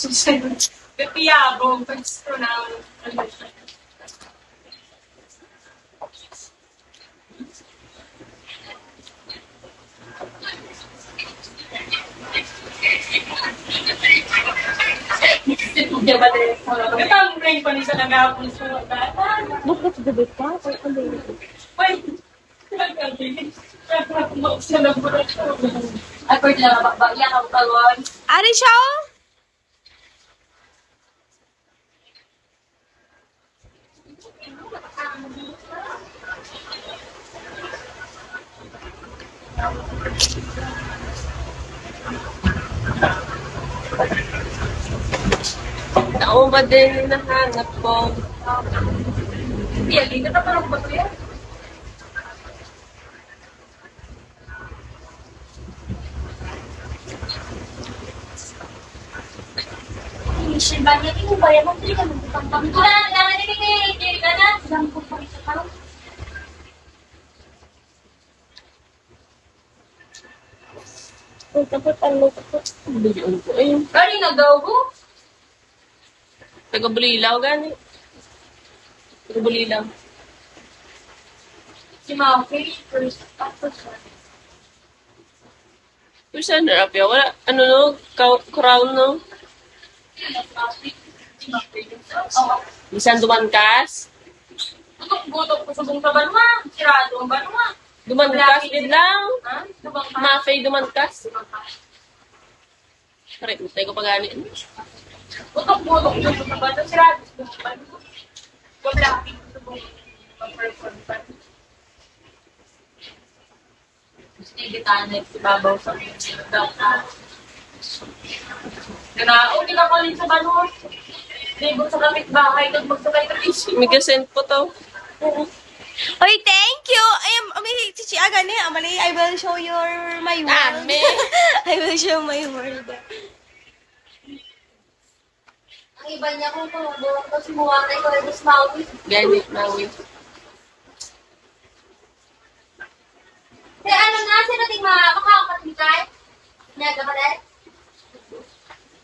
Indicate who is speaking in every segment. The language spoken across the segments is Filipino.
Speaker 1: Pipiyabong, gusto na. Hindi ba din? Ito ang brain pa ni sa nagapon sa bata.
Speaker 2: Bakit debate ka? Or ano?
Speaker 1: Wait. Accord lang, bakbakyan ang kawan.
Speaker 2: Ari siya oh?
Speaker 3: Ako ba din nahanap ko?
Speaker 1: Iya, dito na parang bato yan.
Speaker 4: Banyak itu bayar menteri kan bukan panggilan. Jangan ini karena sedang kompetisi tahu.
Speaker 3: Ay, dapat ano ko? Bilion ko. Ayun.
Speaker 1: Kani nagdaw ko?
Speaker 3: Taga-Bulilaw, gani. Taga-Bulilaw.
Speaker 1: Si Maki, first tapos.
Speaker 3: Pero saan narapya? Wala, ano no? Crown no? Bisan dumankas?
Speaker 1: Gutok ko sa buong banwa. Sirado ang banwa.
Speaker 3: Dumankas din lang.
Speaker 1: Ha? Dubang ka.
Speaker 3: Mafay dumankas. Pare, utay ko pagani.
Speaker 1: Gutok ko sa banwa. Sirado sa buong banwa. Gablaki ko sa buong banwa. Sige tayo, ibabaw sa mga. Ganaon, kinakalit sa banwa. Libo sa kapitbahay, magsakay na issue.
Speaker 3: May gasend po to.
Speaker 2: Oy, thank you! Ay, chichi aga ni, amali, I will show my world.
Speaker 3: Ame.
Speaker 2: I will show my world.
Speaker 4: Ang iba niya kung tumulong ko si Muwakay ko ay mas mawi.
Speaker 3: Gani, mawi.
Speaker 4: Kaya ano na, sino ting makakapatintay? Naga ka dahil?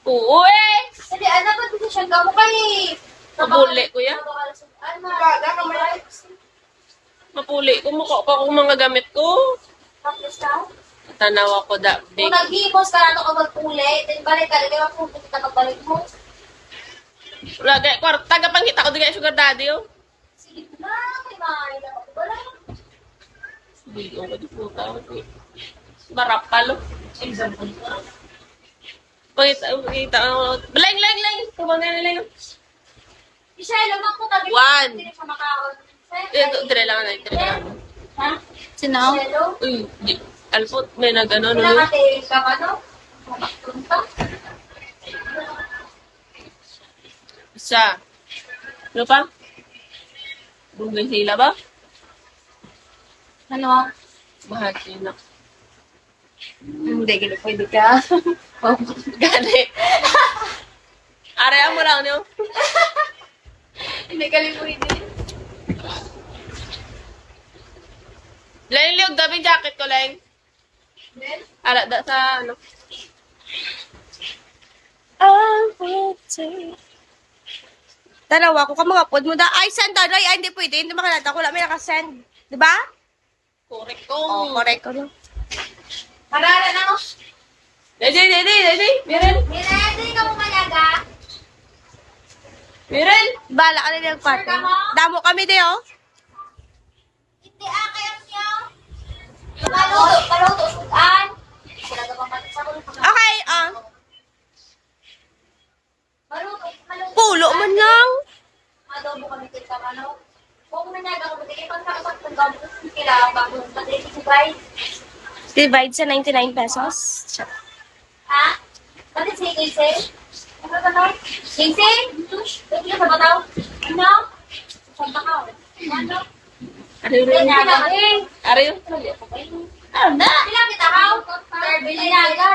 Speaker 3: Oo eh!
Speaker 4: Kasi ano ba ito siya gamo kay?
Speaker 3: Mapuli ko yan.
Speaker 4: Ano? Gaga ka may
Speaker 3: Mapuli ko. Mukha pa kung mga gamit ko.
Speaker 4: tapos ka?
Speaker 3: Tanaw ako da.
Speaker 4: Kung
Speaker 3: Big.
Speaker 4: nag-himos ka na ito ka magpuli, then balik ka, di ba kung kita pagbalik mo?
Speaker 3: Wala, kaya kwarta ka pang kita ko di kaya sugar daddy oh.
Speaker 4: Sige na, may maaari na ako. Wala.
Speaker 3: Bigo ko di puta. Marapal oh.
Speaker 1: Example.
Speaker 3: Pakita ako. Lang, lang, lang. Kumangin na lang.
Speaker 4: Isa, lumang ko tabi.
Speaker 3: One.
Speaker 4: Hindi siya makaon.
Speaker 3: Ito, dire lang na. Dire lang.
Speaker 4: Ha?
Speaker 2: Sino?
Speaker 4: Hello?
Speaker 3: Uy, Alpot, may nag-ano, no?
Speaker 4: Pinakate ka ba, no? Makapunta.
Speaker 3: Isa. Ano pa? Bugay sila ba?
Speaker 2: Ano?
Speaker 3: Bahagi na.
Speaker 2: Hindi, gano'n pwede ka.
Speaker 3: Gani. Arehan mo lang, no?
Speaker 2: Hindi ka rin pwede.
Speaker 3: Leng, liog, dabi jacket ko, Leng. Ala, da sa, ano?
Speaker 2: Dalawa ko ka mga pod mo da. Ay, send da. Ay, hindi pwede. Hindi makalata ko. Wala may nakasend. Diba?
Speaker 3: Correct ko.
Speaker 2: Oo, correct ko. No?
Speaker 4: Marara na ako.
Speaker 3: Dede. Miren.
Speaker 4: Mira, hindi ka mo malaga.
Speaker 3: Miren.
Speaker 2: Bala ka na yung party.
Speaker 4: Sure ka mo?
Speaker 2: Damo kami de, oh.
Speaker 4: Hindi kaya niyo. Paluto, sudan. Talaga pa sa ko.
Speaker 2: Okay,
Speaker 4: Maluto.
Speaker 2: pulo man lang.
Speaker 4: Adobo kami kita ano. Kung nanyaga ko bigay pag nakasap ng gamit ko kailangan bago pati si Bay.
Speaker 2: Divide sa 99 pesos.
Speaker 4: Ha? Pati si Casey. Ano ba na? Casey? Ito sa bataw. Ano? Santa ka. Ano?
Speaker 3: Ariyo rin. Ariyo.
Speaker 4: Ano na? Ilang kita ka? Sir, bilhin na.